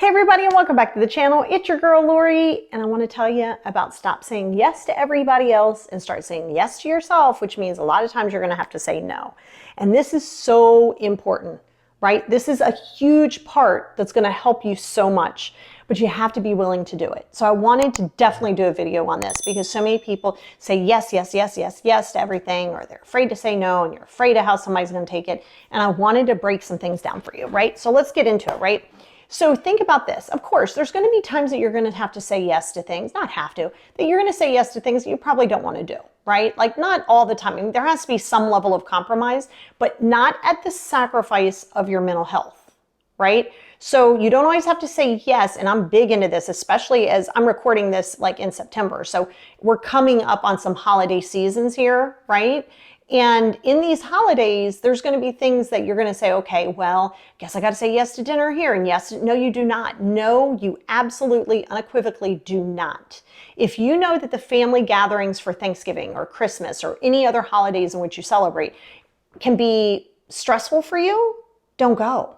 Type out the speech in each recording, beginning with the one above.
Hey everybody, and welcome back to the channel. It's your girl Lori, and I want to tell you about stop saying yes to everybody else and start saying yes to yourself, which means a lot of times you're going to have to say no. And this is so important, right? This is a huge part that's going to help you so much, but you have to be willing to do it. So I wanted to definitely do a video on this because so many people say yes, yes, yes, yes, yes to everything, or they're afraid to say no, and you're afraid of how somebody's going to take it. And I wanted to break some things down for you, right? So let's get into it, right? So think about this. Of course, there's going to be times that you're going to have to say yes to things, not have to, that you're going to say yes to things that you probably don't want to do, right? Like not all the time. I mean, there has to be some level of compromise, but not at the sacrifice of your mental health, right? So you don't always have to say yes. And I'm big into this, especially as I'm recording this like in September. So we're coming up on some holiday seasons here, right? And in these holidays, there's going to be things that you're going to say, okay, well, guess I got to say yes to dinner here. And yes, no, you do not. No, you absolutely unequivocally do not. If you know that the family gatherings for Thanksgiving or Christmas or any other holidays in which you celebrate can be stressful for you, don't go.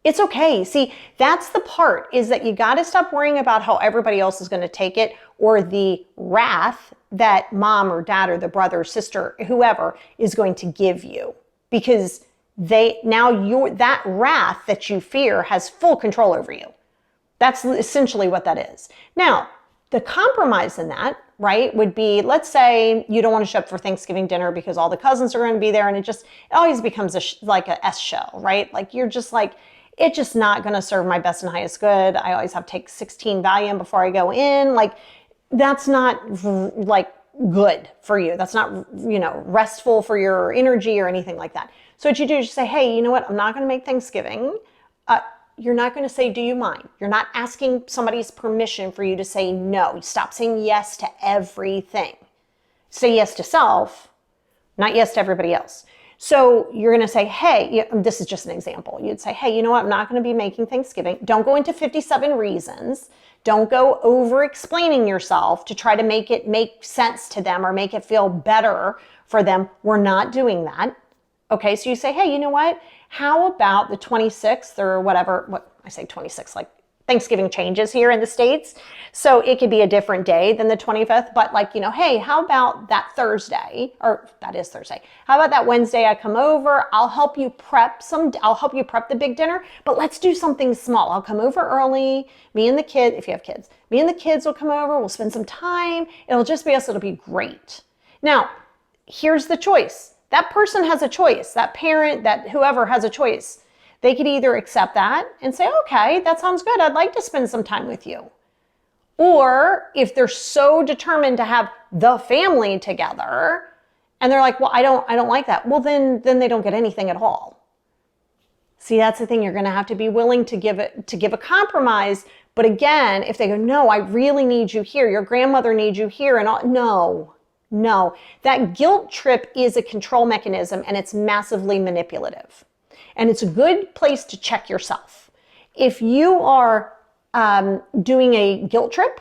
It's okay. See, that's the part, is that you got to stop worrying about how everybody else is going to take it, or the wrath that mom or dad or the brother or sister, whoever, is going to give you, because that wrath that you fear has full control over you. That's essentially what that is. Now, the compromise in that, right, would be, let's say you don't want to show up for Thanksgiving dinner because all the cousins are going to be there, and it always becomes like a S show, right? Like you're just like, it's just not going to serve my best and highest good. I always have to take 16 Valium before I go in. Like, that's not like good for you. That's not, restful for your energy or anything like that. So what you do is you say, hey, you know what? I'm not going to make Thanksgiving. You're not going to say, do you mind? You're not asking somebody's permission for you to say no. Stop saying yes to everything. Say yes to self, not yes to everybody else. So you're going to say, hey, this is just an example. You'd say, hey, you know what? I'm not going to be making Thanksgiving. Don't go into 57 reasons. Don't go over explaining yourself to try to make it make sense to them or make it feel better for them. We're not doing that. Okay. So you say, hey, you know what? How about the 26th or whatever, what I say 26, like Thanksgiving changes here in the States. So it could be a different day than the 25th, but like, hey, how about that Thursday, or that is Thursday. How about that Wednesday I come over, I'll help you prep the big dinner, but let's do something small. I'll come over early, me and the kids, if you have kids, me and the kids will come over, we'll spend some time. It'll just be us, it'll be great. Now, here's the choice. That person has a choice. That parent, that whoever has a choice. They could either accept that and say, okay, that sounds good. I'd like to spend some time with you. Or if they're so determined to have the family together and they're like, well, I don't like that. Well, then they don't get anything at all. See, that's the thing. You're going to have to be willing to give a compromise. But again, if they go, no, I really need you here. Your grandmother needs you here. And all, no, that guilt trip is a control mechanism, and it's massively manipulative. And it's a good place to check yourself. If you are doing a guilt trip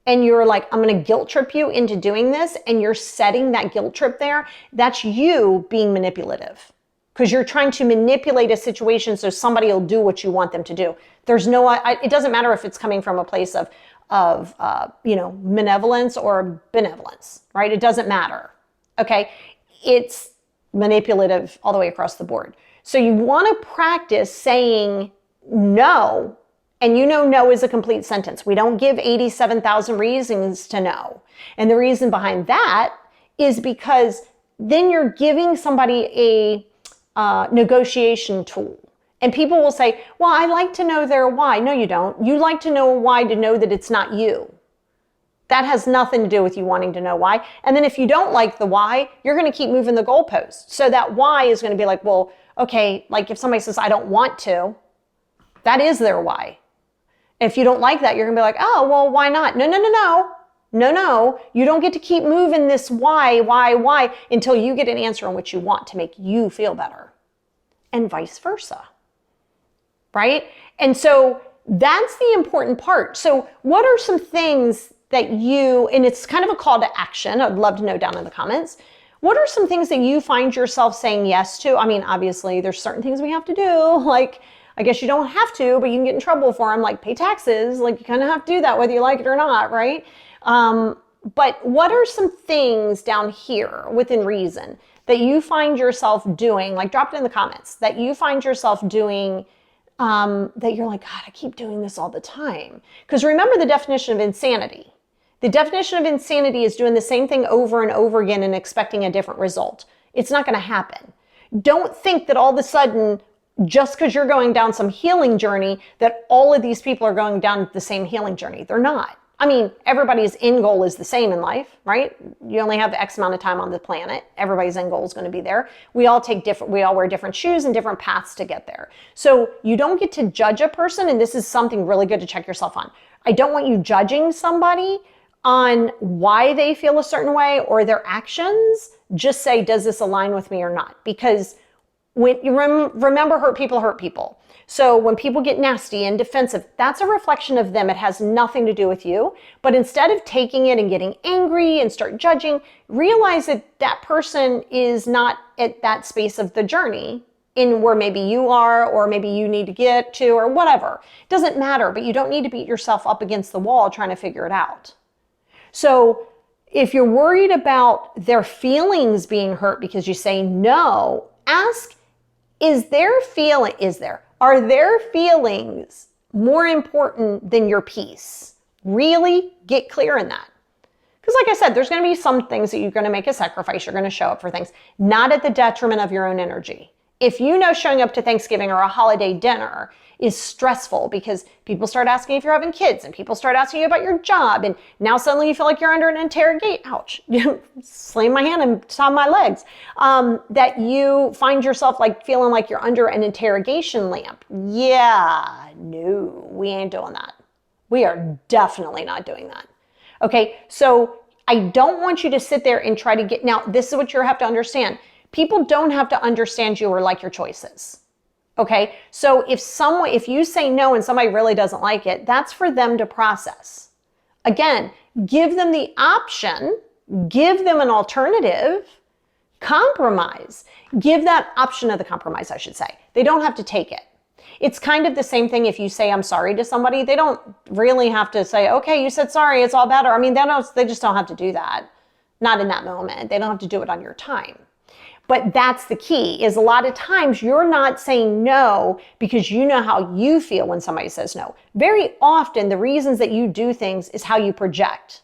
and you're like, I'm going to guilt trip you into doing this, and you're setting that guilt trip there, that's you being manipulative, because you're trying to manipulate a situation so somebody will do what you want them to do. There's no, it doesn't matter if it's coming from a place of malevolence or benevolence, right? It doesn't matter. Okay. It's manipulative all the way across the board. So you want to practice saying no, and no is a complete sentence. We don't give 87,000 reasons to no. And the reason behind that is because then you're giving somebody a negotiation tool. And people will say, well, I like to know their why. No, you don't. You like to know why to know that it's not you. That has nothing to do with you wanting to know why. And then if you don't like the why, you're going to keep moving the goalpost. So that why is going to be like, well, okay, like if somebody says, I don't want to, that is their why. If you don't like that, you're going to be like, oh, well, why not? No. You don't get to keep moving this why until you get an answer on what you want to make you feel better, and vice versa. Right? And so that's the important part. So what are some things that and it's kind of a call to action. I'd love to know down in the comments. What are some things that you find yourself saying yes to? I mean, obviously there's certain things we have to do, like I guess you don't have to, but you can get in trouble for them, like pay taxes. Like you kind of have to do that whether you like it or not, right? But what are some things down here within reason that you find yourself doing, like drop it in the comments, that you find yourself doing that you're like, God, I keep doing this all the time. Because remember the definition of insanity. The definition of insanity is doing the same thing over and over again and expecting a different result. It's not going to happen. Don't think that all of a sudden, just because you're going down some healing journey, that all of these people are going down the same healing journey. They're not. I mean, everybody's end goal is the same in life, right? You only have X amount of time on the planet. Everybody's end goal is going to be there. We all wear different shoes and different paths to get there. So you don't get to judge a person, and this is something really good to check yourself on. I don't want you judging somebody on why they feel a certain way or their actions. Just say, does this align with me or not? Because when you remember, hurt people. So when people get nasty and defensive, that's a reflection of them. It has nothing to do with you. But instead of taking it and getting angry and start judging, realize that that person is not at that space of the journey in where maybe you are, or maybe you need to get to, or whatever. It doesn't matter, but you don't need to beat yourself up against the wall trying to figure it out. So if you're worried about their feelings being hurt because you say no, ask, are their feelings more important than your peace? Really get clear in that. Because like I said, there's going to be some things that you're going to make a sacrifice. You're going to show up for things, not at the detriment of your own energy. If you know showing up to Thanksgiving or a holiday dinner is stressful because people start asking if you're having kids and people start asking you about your job, and now suddenly you feel like you're under an interrogation. Ouch, slam my hand and top my legs. That you find yourself like feeling like you're under an interrogation lamp. Yeah, no, we ain't doing that. We are definitely not doing that. Okay, so I don't want you to sit there and try to get, now this is what you have to understand. People don't have to understand you or like your choices. Okay, so if you say no and somebody really doesn't like it, that's for them to process. Again, give them the option, give them an alternative, compromise. Give that option of the compromise, I should say. They don't have to take it. It's kind of the same thing if you say I'm sorry to somebody. They don't really have to say, okay, you said sorry, it's all better. I mean, they just don't have to do that. Not in that moment. They don't have to do it on your time. But that's the key, is a lot of times you're not saying no because you know how you feel when somebody says no. Very often the reasons that you do things is how you project,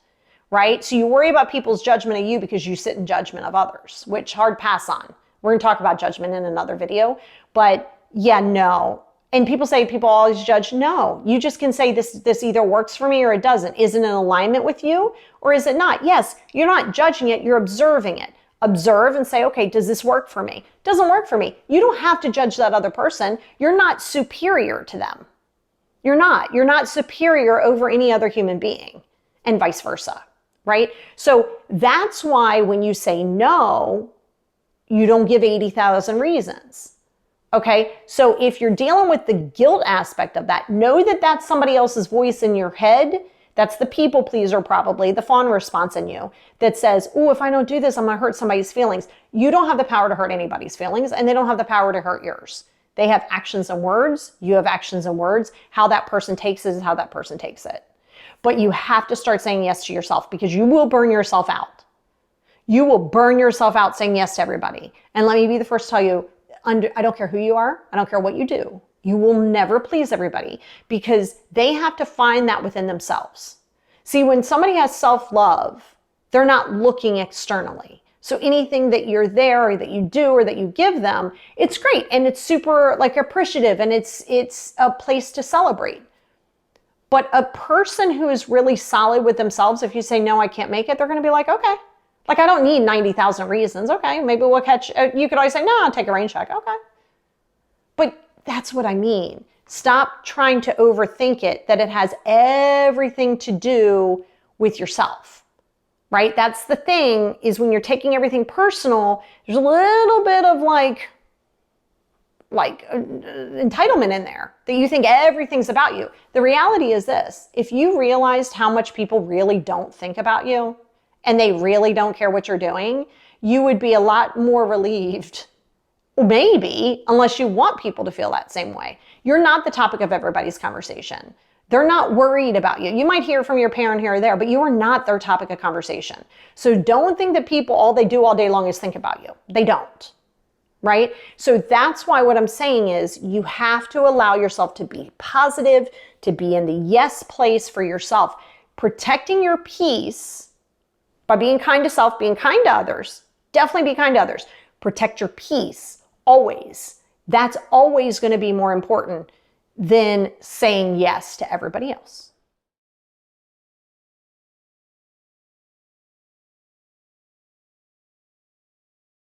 right? So you worry about people's judgment of you because you sit in judgment of others, which hard pass on. We're going to talk about judgment in another video, but yeah, no. And people say people always judge. No, you just can say this either works for me or it doesn't. Is it in alignment with you or is it not? Yes, you're not judging it, you're observing it. Observe and say, okay, does this work for me? Doesn't work for me. You don't have to judge that other person. You're not superior to them. You're not superior over any other human being, and vice versa, right? So that's why when you say no, you don't give 80,000 reasons. Okay, so if you're dealing with the guilt aspect of that, know that that's somebody else's voice in your head. That's the people pleaser, probably the fawn response in you that says, oh, if I don't do this, I'm going to hurt somebody's feelings. You don't have the power to hurt anybody's feelings, and they don't have the power to hurt yours. They have actions and words. You have actions and words. How that person takes it is how that person takes it. But you have to start saying yes to yourself, because you will burn yourself out. You will burn yourself out saying yes to everybody. And let me be the first to tell you, I don't care who you are. I don't care what you do. You will never please everybody, because they have to find that within themselves. See, when somebody has self-love, they're not looking externally. So anything that you're there or that you do or that you give them, it's great. And it's super like appreciative, and it's a place to celebrate. But a person who is really solid with themselves, if you say, no, I can't make it, they're going to be like, okay. Like, I don't need 90,000 reasons. Okay, maybe we'll catch, you could always say, no, I'll take a rain check. Okay. But that's what I mean. Stop trying to overthink it, that it has everything to do with yourself, right? That's the thing, is when you're taking everything personal, there's a little bit of like entitlement in there, that you think everything's about you. The reality is this: if you realized how much people really don't think about you and they really don't care what you're doing, you would be a lot more relieved. Maybe, unless you want people to feel that same way. You're not the topic of everybody's conversation. They're not worried about you. You might hear from your parent here or there, but you are not their topic of conversation. So don't think that people, all they do all day long is think about you. They don't, right? So that's why what I'm saying is you have to allow yourself to be positive, to be in the yes place for yourself. Protecting your peace by being kind to self, being kind to others. Definitely be kind to others. Protect your peace, always. That's always going to be more important than saying yes to everybody else.